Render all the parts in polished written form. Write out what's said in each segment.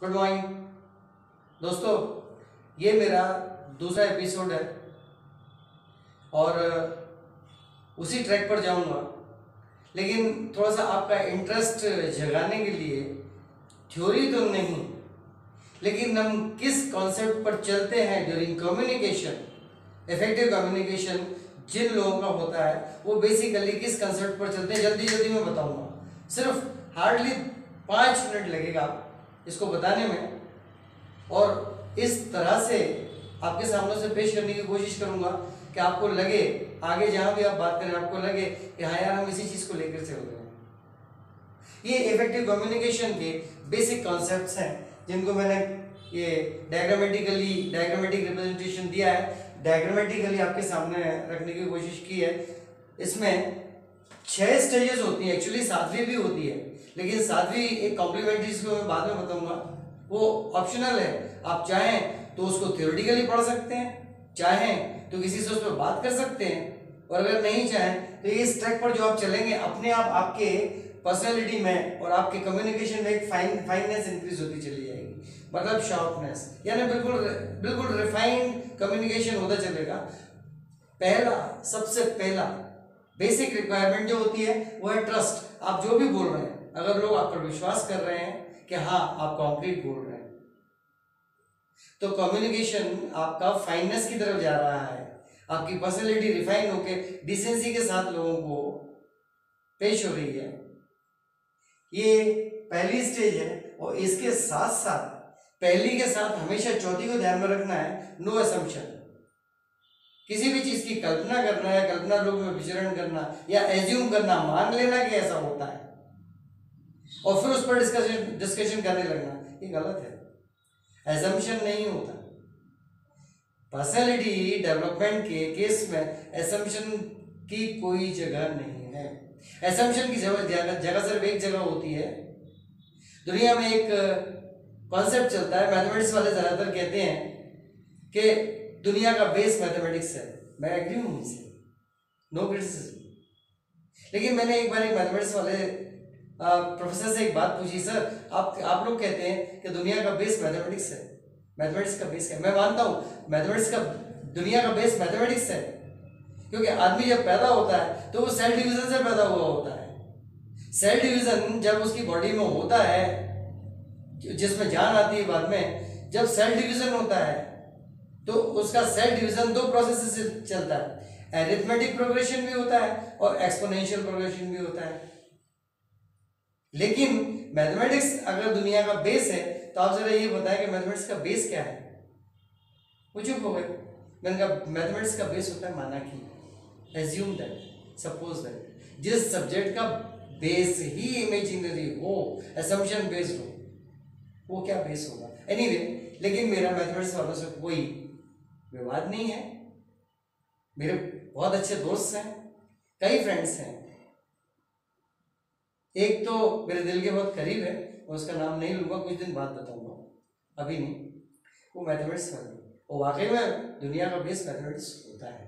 Good morning दोस्तों। ये मेरा दूसरा एपिसोड है और उसी ट्रैक पर जाऊंगा, लेकिन थोड़ा सा आपका इंटरेस्ट जगाने के लिए थ्योरी तो नहीं, लेकिन हम किस कॉन्सेप्ट पर चलते हैं ड्यूरिंग कम्युनिकेशन, इफेक्टिव कम्युनिकेशन जिन लोगों का होता है वो बेसिकली किस कॉन्सेप्ट पर चलते हैं जल्दी जल्दी मैं बताऊंगा। सिर्फ हार्डली 5 मिनट लगेगा इसको बताने में, और इस तरह से आपके सामने से पेश करने की कोशिश करूंगा कि आपको लगे, आगे जहां भी आप बात करें आपको लगे कि हाँ यार हम इसी चीज को लेकर चल रहे हैं। ये इफेक्टिव कम्युनिकेशन के बेसिक कॉन्सेप्ट्स हैं जिनको मैंने ये डायग्रामेटिक रिप्रेजेंटेशन दिया है, डायग्रामेटिकली आपके सामने रखने की कोशिश की है। इसमें 6 स्टेजेस होती हैं, एक्चुअली 7वीं भी होती है, लेकिन 7वीं एक कॉम्प्लीमेंट्री जिसको मैं बाद में बताऊंगा, वो ऑप्शनल है। आप चाहें तो उसको थ्योरेटिकली पढ़ सकते हैं, चाहें तो किसी से उस पर बात कर सकते हैं, और अगर नहीं चाहें तो इस ट्रैक पर जो आप चलेंगे अपने आप आपके पर्सनैलिटी में और आपके कम्युनिकेशन में एक फाइननेस इंक्रीज होती चली जाएगी, मतलब शार्पनेस, यानी बिल्कुल रिफाइंड कम्युनिकेशन होता चलेगा। सबसे पहला बेसिक रिक्वायरमेंट जो होती है वो है ट्रस्ट। आप जो भी बोल रहे हैं, अगर लोग आप पर विश्वास कर रहे हैं कि हाँ आप कंक्रीट बोल रहे हैं, तो कम्युनिकेशन आपका फाइननेस की तरफ जा रहा है, आपकी पर्सनैलिटी रिफाइन होके डिसेंसी के साथ लोगों को पेश हो रही है। ये पहली स्टेज है, और इसके साथ साथ पहली के साथ हमेशा चौथी को ध्यान में रखना है, नो असम्पशन। किसी भी चीज की कल्पना करना या कल्पना रूप में विचरण करना या एज्यूम करना, मान लेना कि ऐसा होता है और फिर उस पर डिस्कशन करने लगना, ये गलत है। एजम्पशन नहीं होता। पर्सनैलिटी डेवलपमेंट के केस में एजम्पशन की कोई जगह नहीं है। एजम्पशन की जगह सिर्फ एक जगह होती है। दुनिया में एक कॉन्सेप्ट चलता है, मैथमेटिक्स वाले ज्यादातर कहते हैं कि दुनिया का बेस मैथमेटिक्स है। मैं एग्री हूं इनसे, नो क्रिटिसिज्म। लेकिन मैंने एक बार एक मैथमेटिक्स वाले प्रोफेसर से एक बात पूछी, सर आप लोग कहते हैं कि दुनिया का बेस मैथमेटिक्स है, मैथमेटिक्स का बेस क्या? मैं मानता हूं मैथमेटिक्स का, दुनिया का बेस मैथमेटिक्स है, क्योंकि आदमी जब पैदा होता है तो वो सेल डिवीजन से पैदा हुआ होता है। सेल डिवीजन जब उसकी बॉडी में होता है, जिसमें जान आती है बाद में, जब सेल डिवीजन होता है तो उसका सेल डिवीजन 2 प्रोसेस से चलता है, एरिथमेटिक प्रोग्रेशन भी होता है और एक्सपोनेंशियल प्रोग्रेशन भी होता है। लेकिन मैथमेटिक्स अगर दुनिया का बेस है तो आप जरा ये बताएं कि मैथमेटिक्स का बेस क्या है? वो चुप हो गए। मैंने कहा मैथमेटिक्स का बेस होता है माना कि, एज्यूम दैट, सपोज दैट। जिस सब्जेक्ट का बेस ही इमेजिनरी हो, असम्पशन बेस्ड हो, वो क्या बेस होगा? एनीवे, लेकिन मेरा मैथमेटिक्स वालों से कोई विवाद नहीं है। मेरे बहुत अच्छे दोस्त हैं, कई फ्रेंड्स हैं। एक तो मेरे दिल के बहुत करीब है, मैं उसका नाम नहीं लूंगा, कुछ दिन बाद बताऊंगा, अभी नहीं। वो मैथमेटिक्स वाले, वो वाकई में दुनिया का बेस मैथमेटिक्स होता है,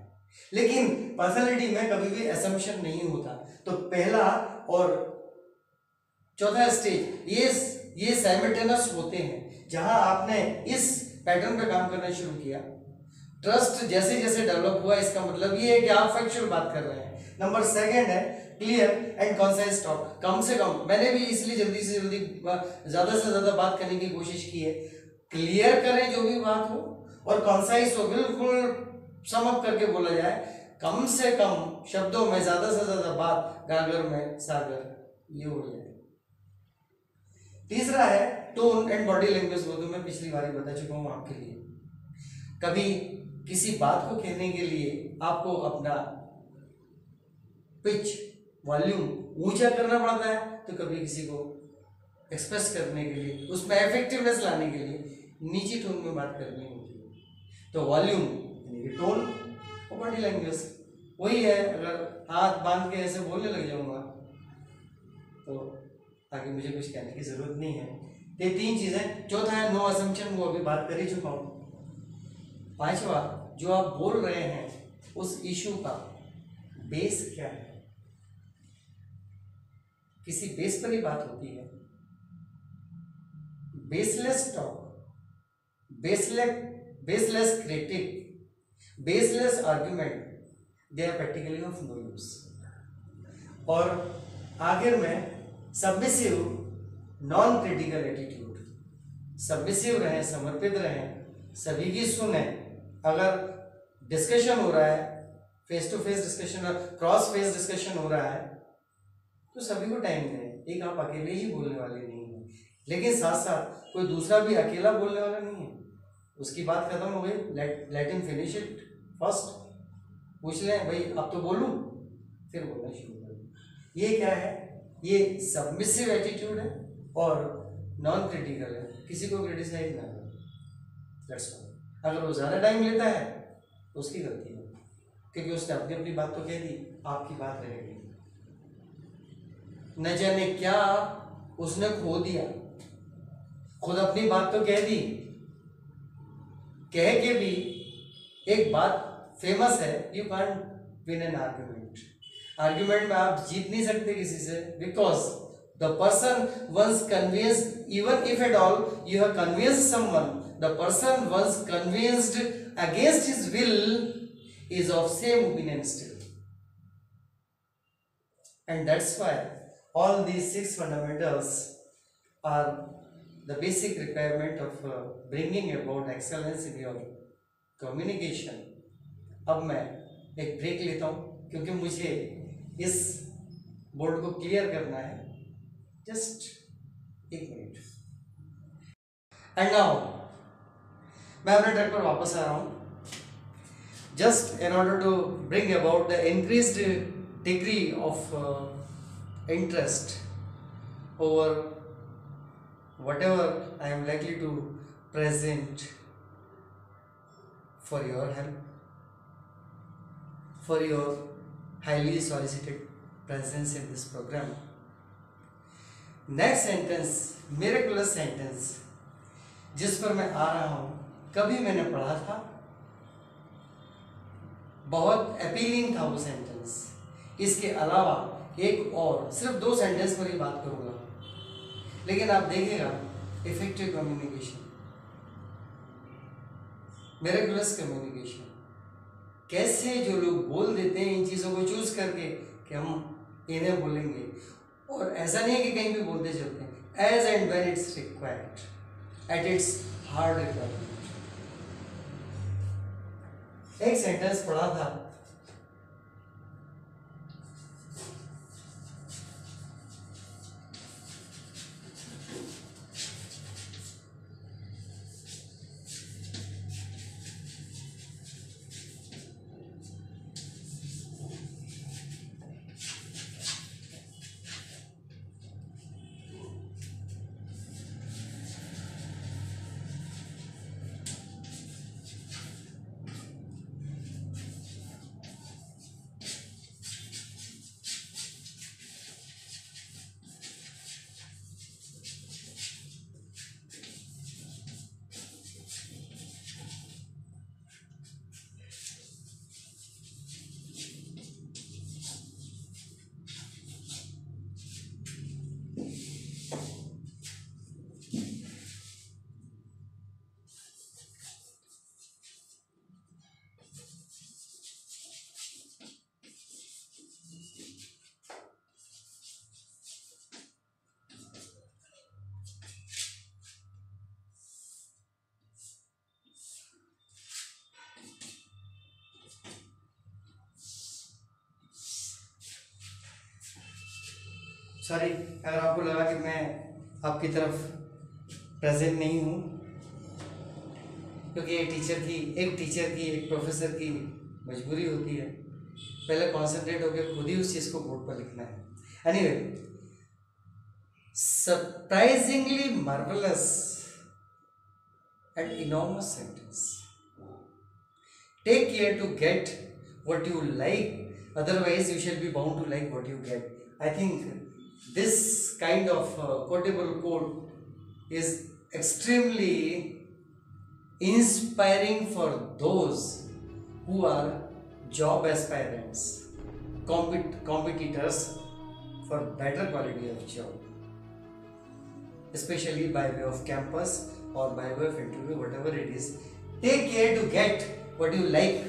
लेकिन पर्सनैलिटी में कभी भी असम्पशन नहीं होता। तो पहला और चौथा स्टेज ये साइमल्टेनियस होते हैं, जहां आपने इस पैटर्न पे काम करना शुरू किया। ट्रस्ट जैसे जैसे डेवलप हुआ, इसका मतलब ये है कि आप फैक्चुअल बात कर रहे हैं। नंबर 2 है क्लियर एंड कॉन्साइज टॉक। कम से कम, मैंने भी इसलिए जल्दी से जल्दी ज्यादा से ज्यादा बात करने की कोशिश की है। क्लियर करें जो भी बात हो, और कॉन्साइज हो, बिल्कुल सम अप करके बोला जाए। कम से कम शब्दों में ज्यादा से ज्यादा बात, गागर में सागर, ये हो जाए। तीसरा है टोन एंड बॉडी लैंग्वेज। वो तो मैं पिछली बार ही बता चुका हूं आपके लिए। कभी किसी बात को कहने के लिए आपको अपना पिच, वॉल्यूम ऊंचा करना पड़ता है, तो कभी किसी को एक्सप्रेस करने के लिए, उसमें इफेक्टिवनेस लाने के लिए नीची टोन में बात करनी होती है। तो वॉल्यूम यानी कि टोन, और बॉडी लैंग्वेज वही है। अगर हाथ बांध के ऐसे बोलने लग जाऊंगा तो आगे मुझे कुछ कहने की जरूरत नहीं है। ये 3 चीजें। चौथा है नो असम्पशन, वो अभी बात कर ही चुका हूं। 5वां, जो आप बोल रहे हैं उस इशू का बेस क्या है? किसी बेस पर ही बात होती है। baseless talk, baseless critic, baseless argument, they are practically of no use. और आखिर में submissive non critical attitude, submissive रहें, समर्पित रहें, सभी की सुने। अगर डिस्कशन हो रहा है, फेस टू फेस डिस्कशन और क्रॉस फेस डिस्कशन हो रहा है, तो सभी को टाइम दें। एक आप अकेले ही बोलने वाले नहीं हैं, लेकिन साथ साथ कोई दूसरा भी अकेला बोलने वाला नहीं है। उसकी बात खत्म हो गई, let him finish it first. पूछ लें भाई अब तो बोलूं, फिर बोलना शुरू करें। ये क्या है? ये सबमिसिव एटीट्यूड है और नॉन क्रिटिकल है, किसी को क्रिटिसाइज ना करें। That's all. अगर वो ज़्यादा टाइम लेता है तो उसकी गलती है, क्योंकि उसने अपनी अपनी बात तो कह दी, आपकी बात रहेगी। न जाने क्या उसने खो दिया, खुद अपनी बात तो कह दी, कह के भी एक बात फेमस है, you can't win an argument. Argument में आप जीत नहीं सकते किसी से, because the person once convinced, even if at all you have convinced someone, the person once convinced against his will is of same opinion still, and that's why all these 6 fundamentals are the basic requirement of bringing about excellence in your communication. अब मैं एक break लेता हूँ, क्योंकि मुझे इस board को clear करना है। Just 1 minute. एंड नाउ मैं अपने ट्रैक पर वापस आ रहा हूँ, just in order to bring about the increased degree of interest over whatever I am likely to present for your help, for your highly solicited presence in this program. Next sentence, miraculous sentence, जिस पर मैं आ रहा हूँ, कभी मैंने पढ़ा था, बहुत अपीलिंग था वो सेंटेंस। इसके अलावा एक और सिर्फ 2 सेंटेंस पर ही बात करूंगा, लेकिन आप देखिएगा इफेक्टिव कम्युनिकेशन, मिरेकुलस कम्युनिकेशन, कैसे जो लोग बोल देते हैं इन चीज़ों को चूज करके कि हम इन्हें बोलेंगे, और ऐसा नहीं है कि कहीं भी बोलते चलते हैं, as and when it's required, at its hard requirement. एक सेंटेंस पढ़ा था, सॉरी अगर आपको लगा कि मैं आपकी तरफ प्रेजेंट नहीं हूँ, क्योंकि एक प्रोफेसर की मजबूरी होती है, पहले कॉन्सेंट्रेट होकर खुद ही उस चीज़ को बोर्ड पर लिखना है। Anyway, surprisingly marvellous and enormous sentence, take care to get what you like, otherwise you shall be bound to like what you get. I think this kind of quotable quote is extremely inspiring for those who are job aspirants, competitors for better quality of job. especially by way of campus or by way of interview, whatever it is. Take care to get what you like.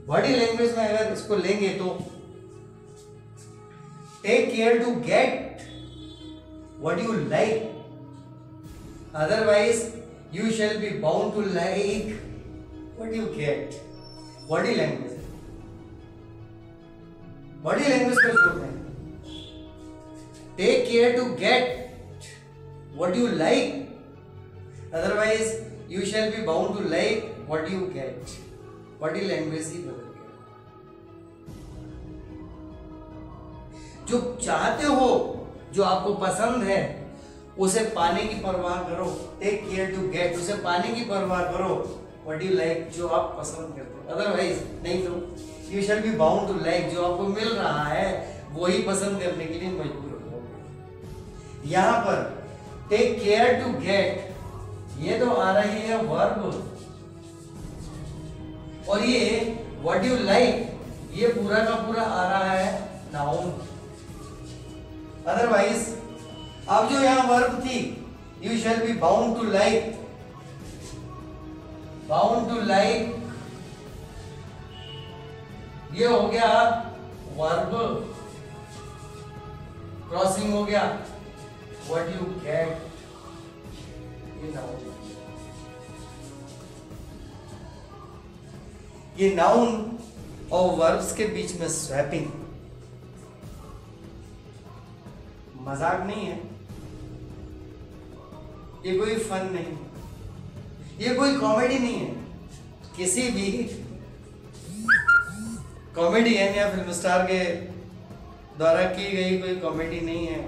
Body language में अगर इसको लेंगे तो take care to get what you like, otherwise you shall be bound to like what you get. Body language, body language पर जोर दें. Take care to get what you like, otherwise you shall be bound to like what you get. Body language ही बदल गया. जो चाहते हो, जो आपको पसंद है, उसे पाने की परवाह करो. टेक केयर टू गेट, उसे पाने की परवाह करो. व्हाट यू लाइक, जो आप पसंद करते हो, अदरवाइज नहीं तो you shall be bound to like, जो आपको मिल रहा है वही पसंद करने के लिए मजबूर हो. यहां पर टेक केयर टू गेट, ये तो आ रही है वर्ब, और ये व्हाट यू लाइक ये पूरा का पूरा आ रहा है नाउन. अदरवाइज अब जो यहां वर्ब थी, you shall be bound to like, bound to like ये हो गया वर्ब, क्रॉसिंग हो गया व्हाट यू गेट, ये नाउन. ये नाउन और वर्ब्स के बीच में स्वैपिंग मजाक नहीं है, ये कोई फन नहीं, ये कोई कॉमेडी नहीं है. किसी भी कॉमेडियन या फिल्म स्टार के द्वारा की गई कोई कॉमेडी नहीं है.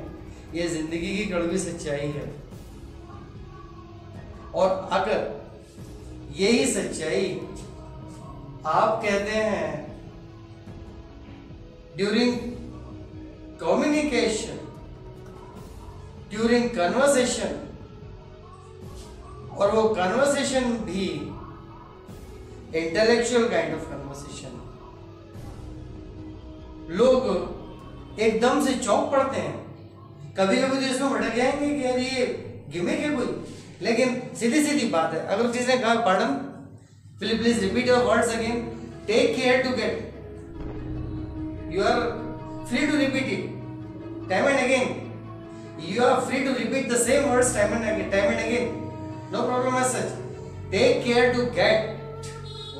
ये जिंदगी की कड़वी सच्चाई है. और अगर यही सच्चाई आप कहते हैं ड्यूरिंग कम्युनिकेशन, ड्यूरिंग कन्वर्सेशन, और वो कन्वर्सेशन भी इंटेलेक्चुअल काइंड ऑफ कन्वर्सेशन, लोग एकदम से चौंक पड़ते हैं. कभी कभी तो इसमें भटक जाएंगे कि यार ये गिमिक है कोई, लेकिन सीधी सीधी बात है. अगर किसी ने कहा pardon, please repeat your words again. Take care to get. You are free to repeat it time and again. You are free to repeat the same words time and again. No problem as such. Take care to get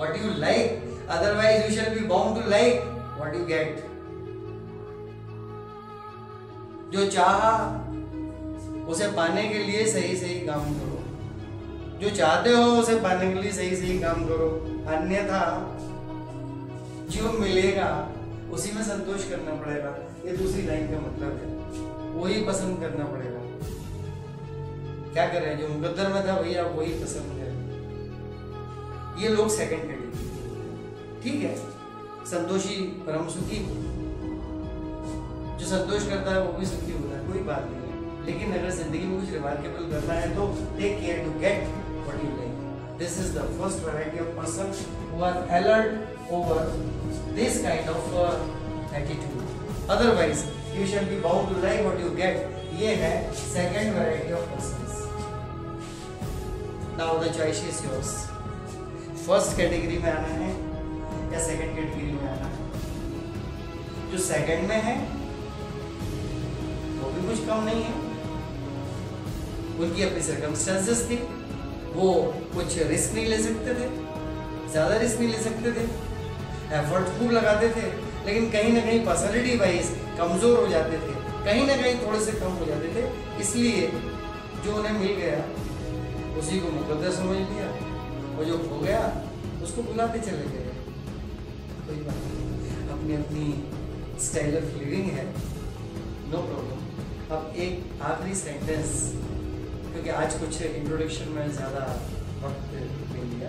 what you like. Otherwise, you shall be bound to like what you get. जो चाहा उसे पाने के लिए सही सही काम करो. जो चाहते हो उसे पाने के लिए सही सही काम करो. अन्यथा जो मिलेगा उसी में संतोष करना पड़ेगा. ये दूसरी लाइन का मतलब है, वही पसंद करना पड़ेगा. क्या करें, जो मुकद्दर में था वही आप वही पसंद करें. ये लोग सेकंड कैटेगरी, ठीक है. संतोषी परम सुखी, जो संतोष करता है वो भी सुखी होता है, कोई बात नहीं है. लेकिन अगर जिंदगी में कुछ रिमार्केबल करना है तो take care to get what you like. This is the first variety of person who are alert over this kind of attitude. Otherwise, you shall be bound to like what you get. ये है second variety of persons. Now the choice is yours. First category में आना है या second category में आना है. जो second में है वो भी कुछ कम नहीं है. उनकी अपनी circumstances थी, वो कुछ रिस्क नहीं ले सकते थे, ज्यादा रिस्क नहीं ले सकते थे, एफर्ट खूब लगाते थे, लेकिन कहीं ना कहीं पर्सनैलिटी वाइज कमजोर हो जाते थे, कहीं ना कहीं थोड़े से कम हो जाते थे. इसलिए जो उन्हें मिल गया उसी को मुकद्दर समझ लिया, और जो खो गया उसको बुलाते चले गए. कोई बात नहीं, अपनी अपनी स्टाइल ऑफ लिविंग है, नो प्रॉब्लम. अब एक आखिरी सेंटेंस, क्योंकि आज कुछ इंट्रोडक्शन में ज़्यादा वक्त नहीं लिया,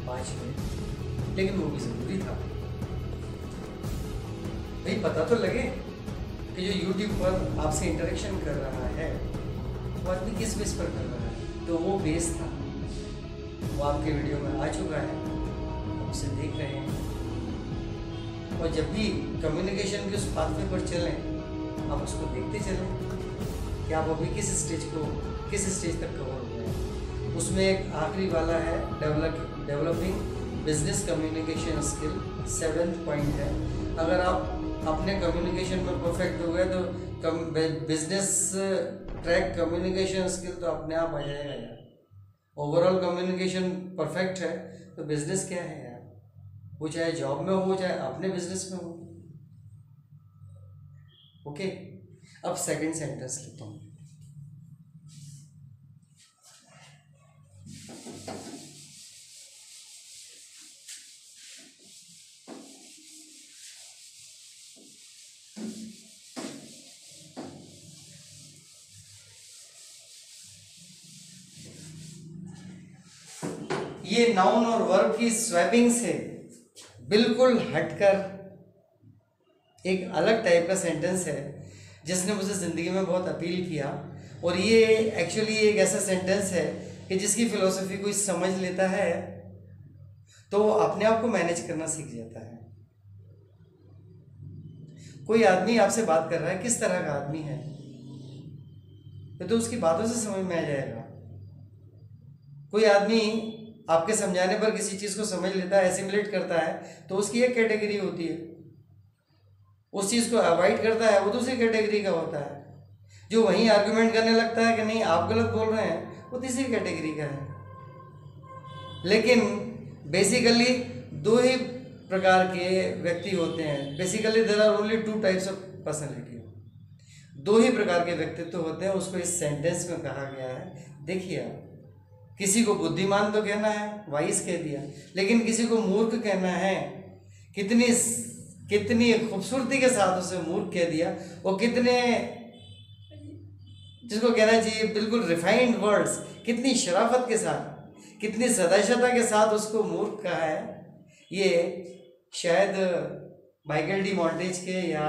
5 मिनट, लेकिन वो भी ज़रूरी था. भाई पता तो लगे कि जो YouTube पर आपसे इंटरेक्शन कर रहा है वो आदमी किस बेस पर कर रहा है. तो वो बेस था, वो आपके वीडियो में आ चुका है, आप उसे देख रहे हैं. और जब भी कम्युनिकेशन के उस पाथवे पर चलें, आप उसको देखते चलें. कि आप अभी किस स्टेज तक कवर हो गए। उसमें एक आखिरी वाला है developing business communication skill, 7th point है। अगर आप अपने कम्युनिकेशन में परफेक्ट हो गए तो बिजनेस ट्रैक कम्युनिकेशन स्किल तो अपने आप आ जाएगा यार। ओवरऑल कम्युनिकेशन परफेक्ट है तो बिजनेस क्या है यार, वो चाहे जॉब में हो चाहे अपने बिजनेस में हो। ओके, अब सेकंड सेंटेंस लेता हूँ। ये नाउन और वर्ब की स्वैपिंग से बिल्कुल हटकर एक अलग टाइप का सेंटेंस है जिसने मुझे ज़िंदगी में बहुत अपील किया। और ये एक्चुअली एक ऐसा सेंटेंस है कि जिसकी फिलॉसफी कोई समझ लेता है तो वो अपने आप को मैनेज करना सीख जाता है। कोई आदमी आपसे बात कर रहा है, किस तरह का आदमी है तो उसकी बातों से समझ में आ जाएगा। कोई आदमी आपके समझाने पर किसी चीज़ को समझ लेता है, एसिमुलेट करता है, तो उसकी एक कैटेगरी होती है। उस चीज़ को अवॉइड करता है, वो दूसरी कैटेगरी का होता है। जो वहीं आर्गुमेंट करने लगता है कि नहीं आप गलत बोल रहे हैं, वो तीसरी कैटेगरी का है। लेकिन बेसिकली दो ही प्रकार के व्यक्ति होते हैं। Basically there are only 2 types of personality. दो ही प्रकार के व्यक्तित्व होते हैं, उसको इस सेंटेंस में कहा गया है। देखिए, किसी को बुद्धिमान तो कहना है, वाइस कह दिया, लेकिन किसी को मूर्ख कहना है। कितनी खूबसूरती के साथ उसे मूर्ख कह दिया, और कितने, जिसको कहना चाहिए बिल्कुल रिफाइंड वर्ड्स, कितनी शराफत के साथ, कितनी सदाशता के साथ उसको मूर्ख कहा है। ये शायद माइकल डी मॉन्टेज के या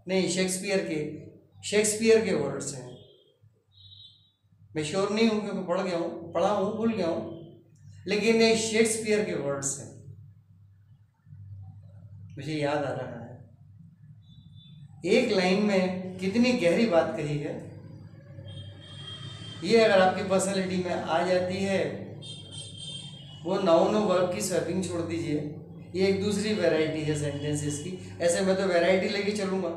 नहीं शेक्सपियर के वर्ड्स हैं। मैं श्योर नहीं हूँ क्योंकि पढ़ा हूँ भूल गया हूँ, लेकिन ये शेक्सपियर के वर्ड्स हैं, मुझे याद आ रहा है। एक लाइन में कितनी गहरी बात कही है। ये अगर आपकी पर्सनैलिटी में आ जाती है, वो नाउन और वर्ब की स्वैपिंग छोड़ दीजिए, ये एक दूसरी वैरायटी है सेंटेंसेस की। ऐसे मैं तो वैरायटी लेके चलूँगा,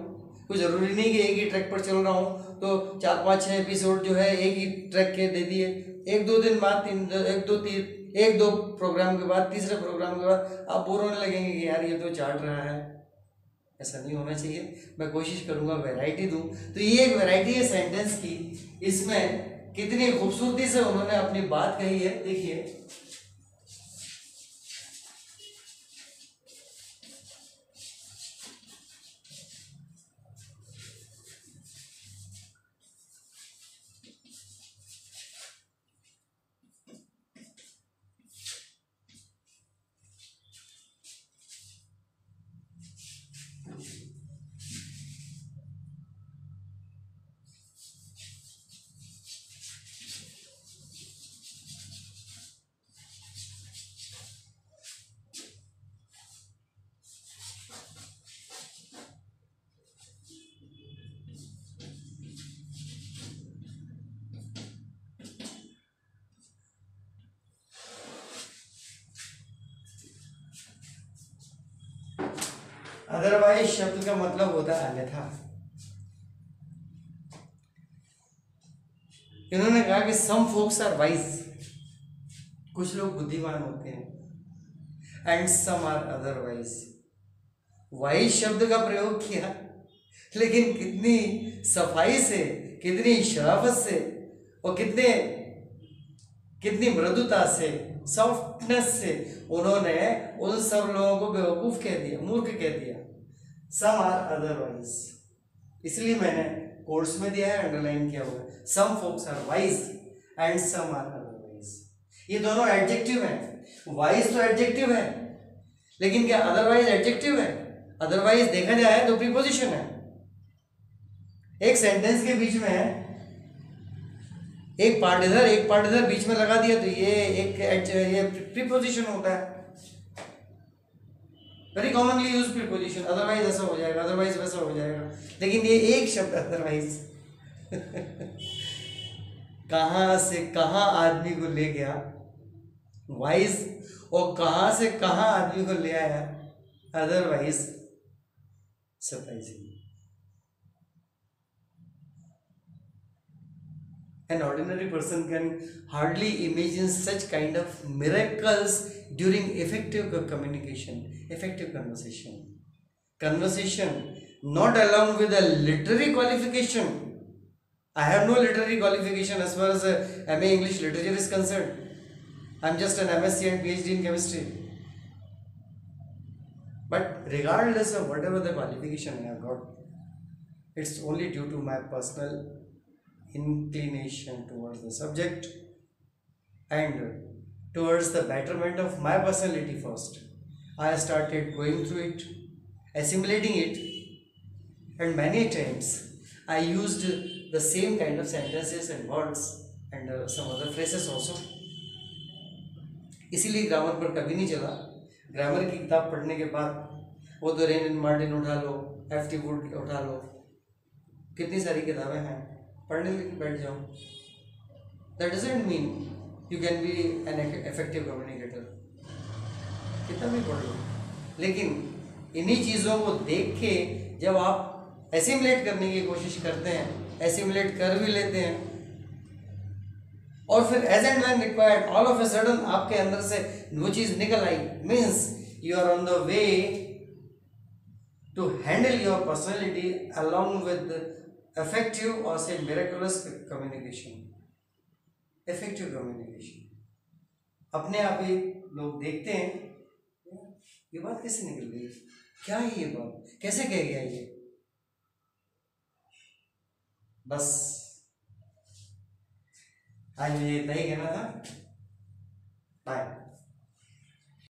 कोई ज़रूरी नहीं कि एक ही ट्रैक पर चल रहा हूँ तो 4, 5, 6 एपिसोड जो है एक ही ट्रैक के दे दिए। 1-2 दिन बाद 1-2 प्रोग्राम के बाद, तीसरे प्रोग्राम के बाद आप बोर होने लगेंगे कि यार ये तो चाट रहा है। ऐसा नहीं होना चाहिए। मैं कोशिश करूँगा वैरायटी दूँ। तो ये एक वैरायटी है सेंटेंस की। इसमें कितनी खूबसूरती से उन्होंने अपनी बात कही है, देखिए। अदरवाइज शब्द का मतलब होता है अन्यथा। इन्होंने कहा कि सम फोक्स आर वाइज, कुछ लोग बुद्धिमान होते हैं, and some are otherwise. Wise शब्द का प्रयोग किया, लेकिन कितनी सफाई से, कितनी शराफत से और कितनी मृदुता से, सॉफ्टनेस से उन्होंने उन सब लोगों को बेवकूफ कह दिया, मूर्ख कह दिया। सम आर अदरवाइज, इसलिए मैंने कोर्स में दिया है, अंडरलाइन किया हुआ है। Some folks are wise and some are otherwise. ये दोनों एडजेक्टिव हैं। वाइज तो एडजेक्टिव है, लेकिन क्या अदरवाइज एडजेक्टिव है? अदरवाइज देखा जाए तो प्रीपोजिशन है। एक सेंटेंस के बीच में एक पार्ट इधर बीच में लगा दिया तो ये प्रीपोजिशन होता है। Very commonly use preposition. Otherwise ऐसा हो जाएगा, अदरवाइज वैसा हो जाएगा, लेकिन ये एक शब्द अदरवाइज कहाँ से कहाँ आदमी को ले गया वाइज, और कहाँ से कहाँ आदमी को ले आया otherwise surprising. An ordinary person can hardly imagine such kind of miracles during effective communication, effective conversation. Conversation not along with a literary qualification. I have no literary qualification as far as MA English literature is concerned. I'm just an MSc and PhD in chemistry. But regardless of whatever the qualification I have got, it's only due to my personal inclination towards the subject and towards the betterment of my personality first. I started going through it, assimilating it, and many times I used the same kind of sentences and words and some other phrases also. इसीलिए grammar पर कभी नहीं चला। Grammar की किताब पढ़ने के बाद वो तो रेन एंड मार्टिन उठा लो, एफ.टी. वुड उठा लो, कितनी सारी किताबें हैं, पढ़ने लेके बैठ जाओ। That doesn't mean you can be an effective communicator, कितना भी पढ़ लो, लेकिन इन्हीं चीज़ों को देख के जब आप एसिमुलेट करने की कोशिश करते हैं, एसिमुलेट कर भी लेते हैं, और फिर as and when required all of a sudden आपके अंदर से वो चीज़ निकल आई, means you are on the way to handle your personality along with effective or say miraculous communication, effective communication। अपने आप ही लोग देखते हैं ये बात कैसे निकल गई, क्या है ये बात, कैसे कह गया ये, बस आज मुझे इतना ही कहना था। बाय।